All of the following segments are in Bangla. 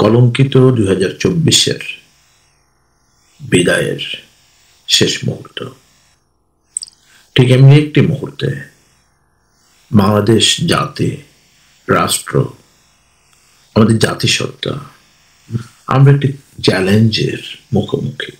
কলঙ্কিত 2024-এর বিদায়ের শেষ মুহূর্ত। ঠিক এমনি একটি মুহূর্তে বাংলাদেশ জাতি, রাষ্ট্র, আমাদের জাতিসত্তা, আমরা একটি চ্যালেঞ্জের মুখোমুখি।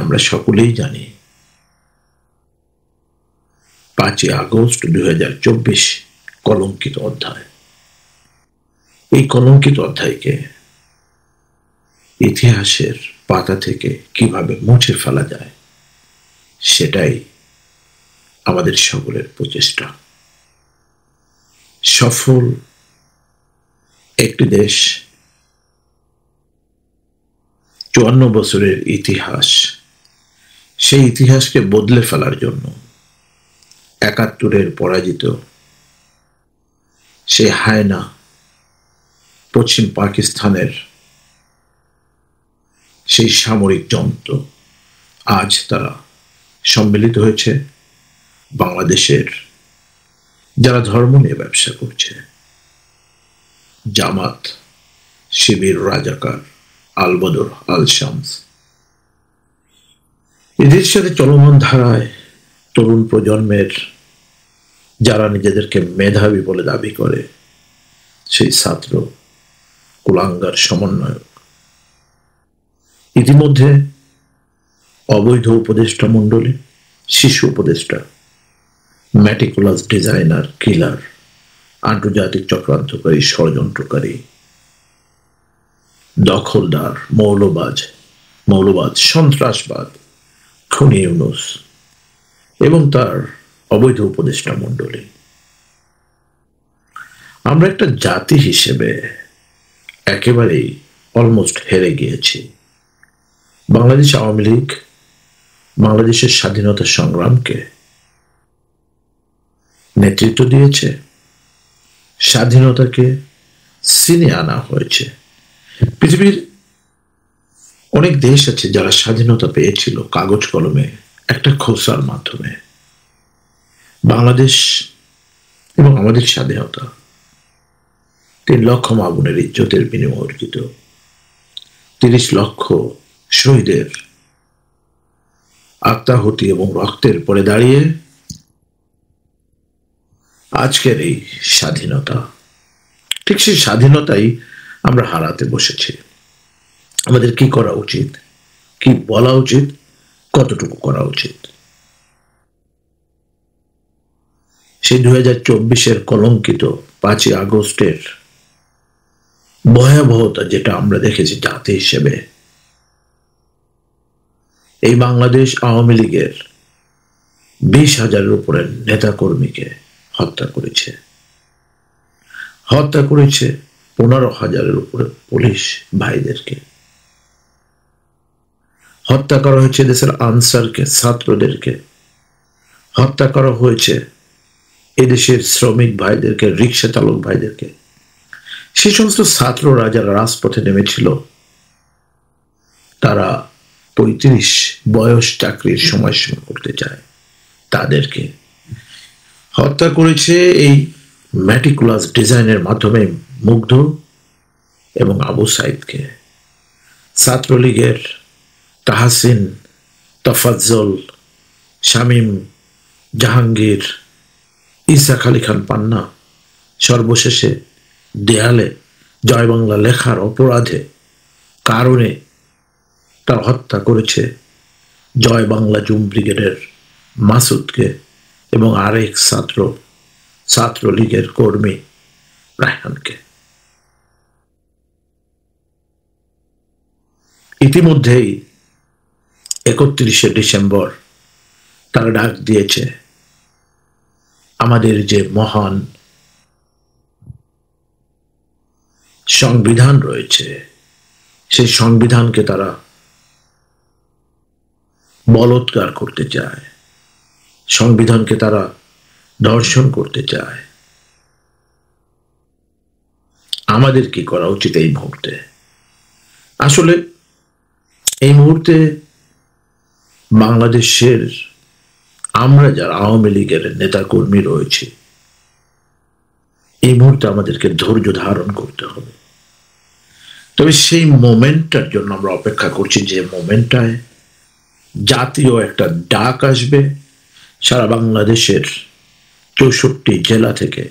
আমরা সকলেই জানি 5ই আগস্ট 2024 কলঙ্কিত অধ্যায়। এই কলঙ্কিত অধ্যায়কে ইতিহাসের পাতা থেকে কিভাবে মুছে ফেলা যায়, সেটাই আমাদের সকলের প্রচেষ্টা। সফল একটি দেশ 54 বছরের ইতিহাস, সেই ইতিহাসকে বদলে ফেলার জন্য 71-এর পরাজিত সে হায়না পশ্চিম পাকিস্তানের সেই সামরিক যন্ত্র আজ তারা সম্মিলিত হয়েছে বাংলাদেশের যারা ধর্ম নিয়ে ব্যবসা করছে, জামাত, শিবির, রাজাকার, আল বদর, আল শামস, এদের সাথে চলমান ধারায় তরুণ প্রজন্মের যারা নিজেদেরকে মেধাবী বলে দাবি করে সেই ছাত্র কুলাঙ্গার সমন্বয়ক, ইতিমধ্যে অবৈধ উপদেষ্টা মণ্ডলী, শিশু উপদেষ্টা, ম্যাটিকুলাস ডিজাইনার, কিলার, আন্তর্জাতিক চক্রান্তকারী, ষড়যন্ত্রকারী, দখলদার, মৌলবাদ, সন্ত্রাসবাদ, খুনি ইউনূস এবং তার অবৈধ উপদেষ্টা মণ্ডলী, আমরা একটা জাতি হিসেবে একেবারেই অলমোস্ট হেরে গিয়েছি। বাংলাদেশ আওয়ামী লীগ বাংলাদেশের স্বাধীনতা সংগ্রামকে নেতৃত্ব দিয়েছে, স্বাধীনতাকে ছিনিয়ে আনা হয়েছে। পৃথিবীর অনেক দেশ আছে যারা স্বাধীনতা পেয়েছিল কাগজ কলমে, একটা খোসার মাধ্যমে। বাংলাদেশ এবং আমাদের স্বাধীনতা 3 লক্ষ মা বোনের ইজ্জতের বিনিময়ে অর্জিত, 30 লক্ষ শহীদের আত্মাহুতি এবং রক্তের পরে দাঁড়িয়ে আজকের এই স্বাধীনতা, ঠিক সেই স্বাধীনতাই আমরা হারাতে বসেছি। আমাদের কি করা উচিত, কি বলা উচিত, কতটুকু করা উচিত? সেই 2024-এর কলঙ্কিত 5ই আগস্টের ভয়াবহতা যেটা আমরা দেখেছি জাতি হিসেবে, এই বাংলাদেশ আওয়ামী লীগের 20,000-এর উপরে নেতা কর্মীকে হত্যা করেছে 15,000-এর উপরে পুলিশ ভাইদেরকে হত্যা করা হয়েছে, দেশের আনসারকে, ছাত্রদেরকে হত্যা করা হয়েছে, এদেশের শ্রমিক ভাইদেরকে, রিক্সা চালক ভাইদেরকে। সে সমস্ত ছাত্ররা যারা রাজপথে নেমেছিল, তারা 35 বয়স চাকরির সময়সীমা করতে চায়, তাদেরকে হত্যা করেছে এই ম্যাটিকুলাস ডিজাইনের মাধ্যমে মুগ্ধ এবং আবু সাইদকে। ছাত্রলীগের তাহসিন, তফাজ্জল, শামীম, জাহাঙ্গীর, ইসা আলী খান পান্না সর্বশেষে দেয়ালে জয় বাংলা লেখার অপরাধে কারণে তার হত্যা করেছে জয় বাংলা জুম ব্রিগেডের মাসুদকে এবং আরেক ছাত্রলীগের কর্মী রায়হানকে। ইতিমধ্যেই 31শে ডিসেম্বর তারা ডাক দিয়েছে আমাদের যে মহান সংবিধান রয়েছে, সেই সংবিধানকে তারা বলৎকার করতে চায়, সংবিধানকে তারা ধর্ষণ করতে চায়। আমাদের কি করা উচিত এই মুহূর্তে? আসলে এই মুহূর্তে বাংলাদেশের আমরা যারা আওয়ামী লীগের নেতা কর্মী রয়েছে, এই মুহূর্তে আমাদেরকে ধৈর্য ধারণ করতে হবে। তবে সেই মোমেন্টটার জন্য আমরা অপেক্ষা করছি, যে মোমেন্টটায় জাতীয় একটা ডাক আসবে সারা বাংলাদেশের 64 জেলা থেকে,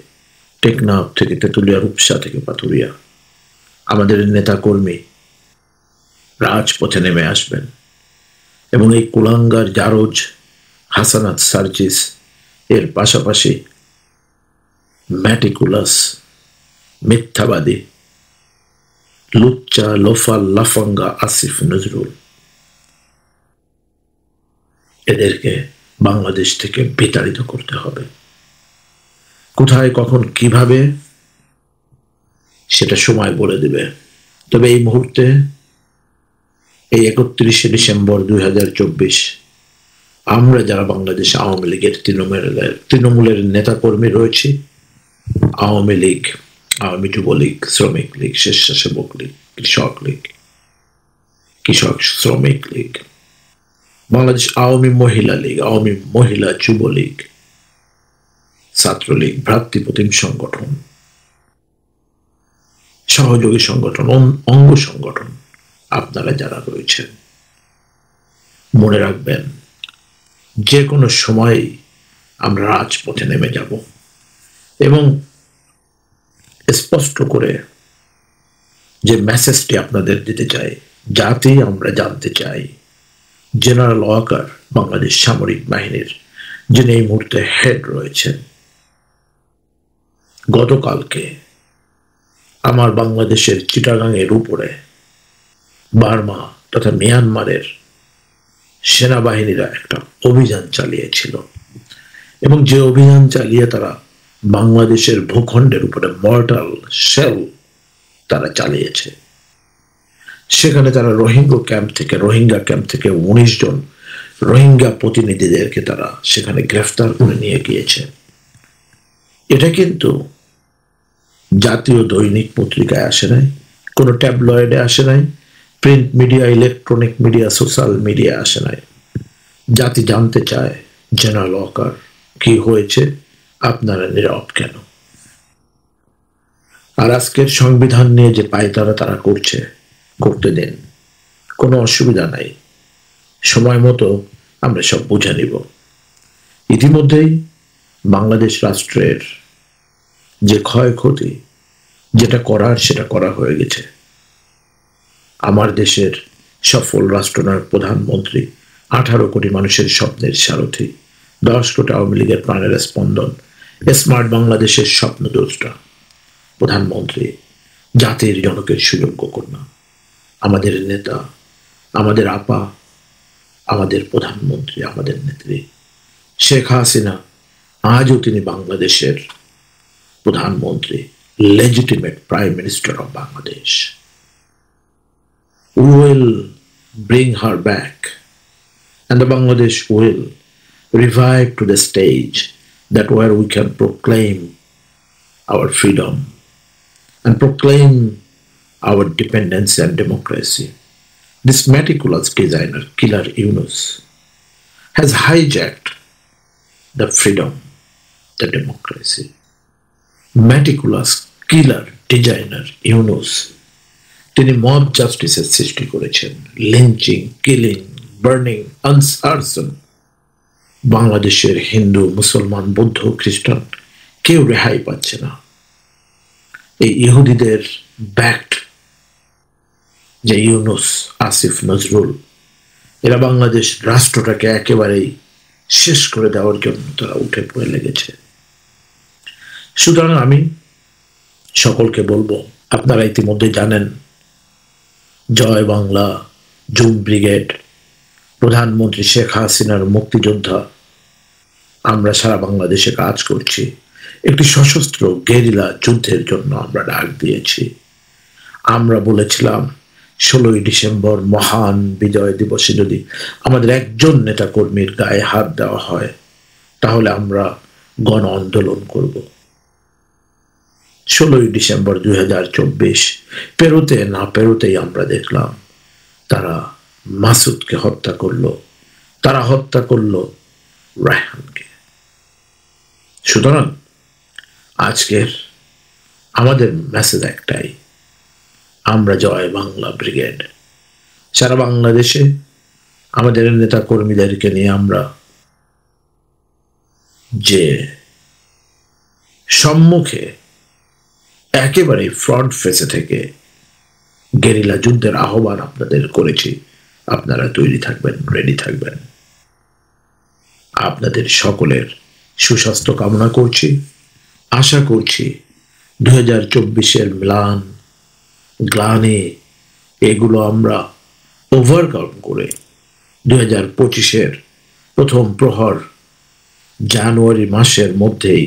টেকনাফ থেকে তেঁতুলিয়া, রূপসা থেকে পাথুরিয়া, আমাদের নেতা কর্মী রাজপথে নেমে আসবেন এবং এই কুলাঙ্গার জারজ হাসানাত সার্জিস এর পাশাপাশি ম্যাটিকুলাস মিথ্যাবাদী লুচ্চা লোফা লাফাঙ্গা আসিফ নজরুল, এদেরকে বাংলাদেশ থেকে বিতাড়িত করতে হবে। কোথায়, কখন, কিভাবে সেটা সময় বলে দেবে। তবে এই মুহূর্তে এই 31শে ডিসেম্বর 2024 আমরা যারা বাংলাদেশ আওয়ামী লীগের তৃণমূলের নেতা কর্মী রয়েছি, আওয়ামী লীগ, আওয়ামী যুবলীগ, শ্রমিক লীগ, স্বেচ্ছাসেবক লীগ, কৃষক লীগ, কৃষক শ্রমিক লীগ, বাংলাদেশ আওয়ামী মহিলা লীগ, আওয়ামী মহিলা যুবলীগ, ছাত্রলীগ, ভ্রাতৃপ্রতিম সংগঠন, সহযোগী সংগঠন, অঙ্গ সংগঠন, আপনারা যারা রয়েছেন, মনে রাখবেন যে কোনো সময় আমরা রাজপথে নেমে যাব এবং স্পষ্ট করে যে মেসেজটি আপনাদের দিতে চাই, যাতে আমরা জানতে চাই, জেনারেল ওয়াকার বাংলাদেশ সামরিক বাহিনীর যিনি এই মুহূর্তে হেড রয়েছেন, গতকালকে আমার বাংলাদেশের চিটাগাংয়ের উপরে বার্মা তথা মিয়ানমারের সেনাবাহিনীরা একটা অভিযান চালিয়েছিল এবং যে অভিযান চালিয়ে তারা বাংলাদেশের ভূখণ্ডের উপরে মর্টাল শেল তারা চালিয়েছে, সেখানে তারা রোহিঙ্গা ক্যাম্প থেকে 19 জন রোহিঙ্গা প্রতিনিধিদেরকে তারা সেখানে গ্রেফতার করে নিয়ে গিয়েছে। এটা কিন্তু জাতীয় দৈনিক পত্রিকায় আসে নাই, কোনো ট্যাবলয়েডে আসে নাই, print media, electronic media, social media আসে নাই। জাতি জানতে চায় জেনারেল ওয়াকার কি হয়েছে, আপনারা নীরব কেন? আর আজকের সংবিধান নিয়ে যে পায়তারা তারা করতে দেন, কোনো অসুবিধা নাই, সময় মতো আমরা সব বুঝে নিব। ইতিমধ্যেই বাংলাদেশ রাষ্ট্রের যে ক্ষয়ক্ষতি যেটা করার সেটা করা হয়ে গেছে। আমার দেশের সফল রাষ্ট্রনায়ক প্রধানমন্ত্রী, 18 কোটি মানুষের স্বপ্নের সারথি, 10 কোটি আওয়ামী লীগের প্রাণের স্পন্দন, স্মার্ট বাংলাদেশের স্বপ্নদ্রষ্টা প্রধানমন্ত্রী, জাতির জনকের সুযোগ্য কন্যা, আমাদের নেতা, আমাদের আপা, আমাদের প্রধানমন্ত্রী, আমাদের নেত্রী শেখ হাসিনা, আজও তিনি বাংলাদেশের প্রধানমন্ত্রী, legitimate Prime Minister of Bangladesh. We will bring her back and the Bangladesh will revive to the stage that where we can proclaim our freedom and proclaim our dependence and democracy. This meticulous designer, Killer Yunus, has hijacked the freedom, the democracy. Meticulous killer designer Yunus, তিনি মব জাস্টিসের সৃষ্টি করেছেন, লিঞ্চিং, কিলিং, বার্নিং, আনসারসন। বাংলাদেশের হিন্দু, মুসলমান, বৌদ্ধ, খ্রিস্টান কেউ রেহাই পাচ্ছে না। এই ইহুদিদের ব্যাক্ট যে ইউনুস, আসিফ নজরুল, এরা বাংলাদেশ রাষ্ট্রটাকে একেবারেই শেষ করে দেওয়ার জন্য তারা উঠে পড়ে লেগেছে। সুতরাং আমি সকলকে বলবো, আপনারা ইতিমধ্যে জানেন জয় বাংলা, জুম ব্রিগেড, প্রধানমন্ত্রী শেখ হাসিনার মুক্তিযোদ্ধা, আমরা সারা বাংলাদেশে কাজ করছি। একটি সশস্ত্র গেরিলা যুদ্ধের জন্য আমরা ডাক দিয়েছি। আমরা বলেছিলাম 16ই ডিসেম্বর মহান বিজয় দিবসে যদি আমাদের একজন নেতা কর্মীর গায়ে হাত দেওয়া হয় তাহলে আমরা গণ আন্দোলন করব। 16ই ডিসেম্বর 2024 পেরোতে না পেরোতেই আমরা দেখলাম তারা মাসুদকে হত্যা করলো, তারা হত্যা করলো রায়হানকে। সুতরাং আজকের আমাদের মেসেজ একটাই, আমরা জয় বাংলা ব্রিগেড। সারা বাংলাদেশে আমাদের নেতা কর্মীদেরকে নিয়ে আমরা যে সম্মুখে একেবারে ফ্রন্ট ফেসে থেকে গেরিলা যুদ্ধের আহ্বান আপনাদের করেছি, আপনারা তৈরি থাকবেন, রেডি থাকবেন। আপনাদের সকলের সুস্বাস্থ্য কামনা করছি। আশা করছি 2024-এর ম্লান গ্লানি এগুলো আমরা ওভারকাম করে 2025-এর প্রথম প্রহর জানুয়ারি মাসের মধ্যেই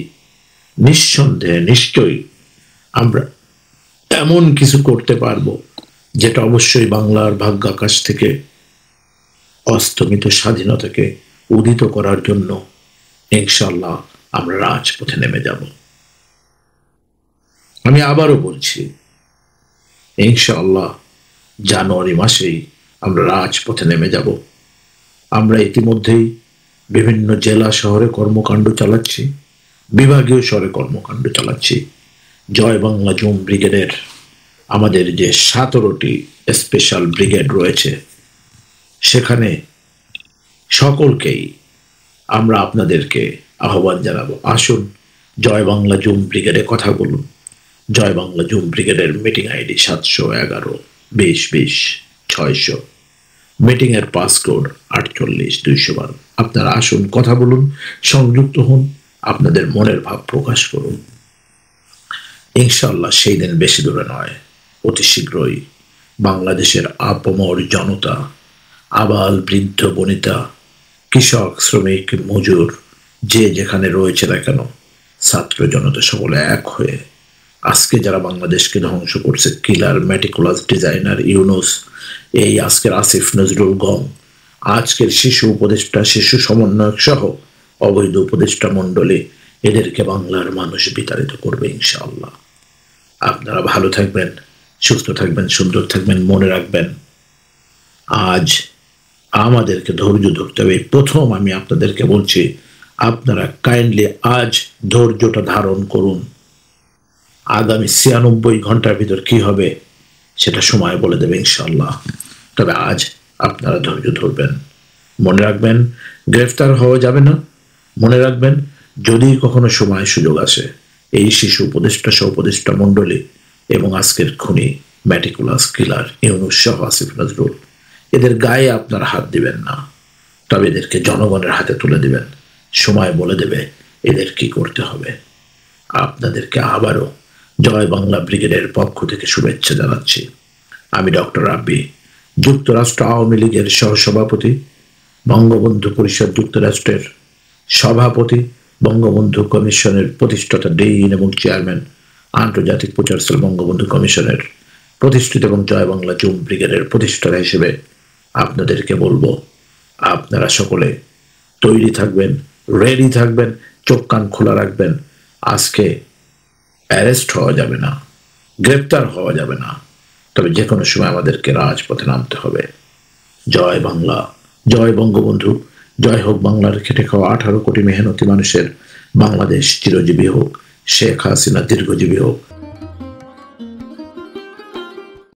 নিঃসন্দেহে নিশ্চয়ই আমরা এমন কিছু করতে পারবো যেটা অবশ্যই বাংলার ভাগ্যাকাশ থেকে অস্তমিত স্বাধীনতাকে উদিত করার জন্য ইনশাআল্লাহ আমরা রাজপথে নেমে যাব। আমি আবারও বলছি, ইনশাআল্লাহ জানুয়ারি মাসেই আমরা রাজপথে নেমে যাব। আমরা ইতিমধ্যেই বিভিন্ন জেলা শহরে কর্মকাণ্ড চালাচ্ছি, বিভাগীয় শহরে কর্মকাণ্ড চালাচ্ছি। জয় বাংলা জুম ব্রিগেডের আমাদের যে 17টি স্পেশাল ব্রিগেড রয়েছে, সেখানে সকলকেই আমরা আপনাদেরকে আহ্বান জানাবো, আসুন জয় বাংলা জুম ব্রিগেডে কথা বলুন। জয় বাংলা জুম ব্রিগেডের মিটিং আইডি 711-20-20-600, মিটিং এর পাসকোড 48-212। আপনারা আসুন, কথা বলুন, সংযুক্ত হন, আপনাদের মনের ভাব প্রকাশ করুন। ইনশাআল্লাহ সেই দিন বেশি দূরে নয়, অতি শীঘ্রই বাংলাদেশের আপামর জনতা, আবাল বৃদ্ধ বনিতা, কৃষক শ্রমিক মজুর, যে যেখানে রয়েছে না কেন, ছাত্র জনতা সকলে এক হয়ে আজকে যারা বাংলাদেশকে ধ্বংস করছে, কিলার মেটিকুলাস ডিজাইনার ইউনুস, এই আজকের আসিফ নজরুল গং, আজকের শিশু উপদেষ্টা, শিশু সমন্বয়ক সহ অবৈধ উপদেষ্টা মণ্ডলী, এদেরকে বাংলার মানুষ বিতাড়িত করবে ইনশাআল্লাহ। আপনারা ভালো থাকবেন, সুস্থ থাকবেন, সুন্দর থাকবেন। মনে রাখবেন, আজ আমাদেরকে ধৈর্য ধরতে হবে। প্রথম আমি আপনাদেরকে বলছি, আপনারা কাইন্ডলি আজ ধৈর্যটা ধারণ করুন। আগামী 96 ঘন্টার ভিতর কি হবে সেটা সময় বলে দেবে ইনশাআল্লাহ। তবে আজ আপনারা ধৈর্য ধরবেন। মনে রাখবেন, গ্রেফতার হওয়া যাবে না। মনে রাখবেন, যদি কখনো সময় সুযোগ আসে, এই শিশু উপদেষ্টা সহ উপদেষ্টা মণ্ডলী এবং আজকের খুনি মেটিকুলাস কিলার ইউনুস সহ আসিফ নজরুল, এদের গায়ে আপনারা হাত দিবেন না, তবে এদেরকে জনগণের হাতে তুলে দিবেন। সময় বলে দেবে এদের কি করতে হবে। আপনাদেরকে আবারও জয় বাংলা ব্রিগেডের পক্ষ থেকে শুভেচ্ছা জানাচ্ছি। আমি ডক্টর রাব্বি, যুক্তরাষ্ট্র আওয়ামী লীগের সহসভাপতি, বঙ্গবন্ধু পরিষদ যুক্তরাষ্ট্রের সভাপতি, বঙ্গবন্ধু কমিশনের প্রতিষ্ঠাতা ডিন এবং চেয়ারম্যান, আন্তর্জাতিক প্রচার সেল বঙ্গবন্ধু কমিশনের প্রতিষ্ঠিত এবং জয় বাংলা জুম ব্রিগেডের প্রতিষ্ঠাতা হিসেবে আপনাদেরকে বলবো, আপনারা সকলে তৈরি থাকবেন, রেডি থাকবেন, চোখ কান খোলা রাখবেন। আজকে অ্যারেস্ট হওয়া যাবে না, গ্রেপ্তার হওয়া যাবে না, তবে যে কোনো সময় আমাদেরকে রাজপথে নামতে হবে। জয় বাংলা, জয় বঙ্গবন্ধু, জয় হোক বাংলার খেটে খাওয়া 18 কোটি মেহনতি মানুষের বাংলাদেশ চিরজীবী হোক, শেখ হাসিনা দীর্ঘজীবী হোক।